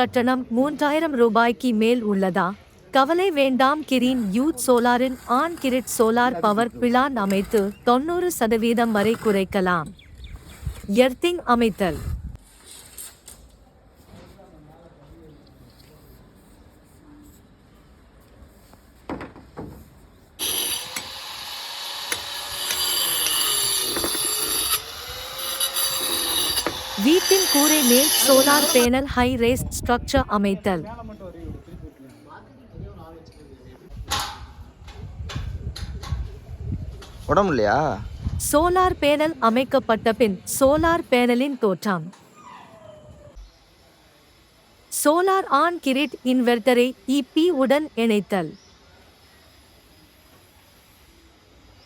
கட்டணம் 3000 ரூபாய்க்கு மேல் உள்ளதா? கவலை வேண்டாம், கிரீன் யூத் சோலாரின் on grid solar power plan அமைத்து 90% வரை குறைக்கலாம். எர்த்திங் அமைத்தல். வீட்டின் கூரை மேல் solar panel high rise structure அமைத்தல். உடம்புலையா சோலார் பேனல் அமைக்கப்பட்ட பின் சோலார் பேனலின் தோற்றம். சோலார் ஆன் கிரிட் இன்வெர்ட்டரை EP உடன் இணைத்தல்.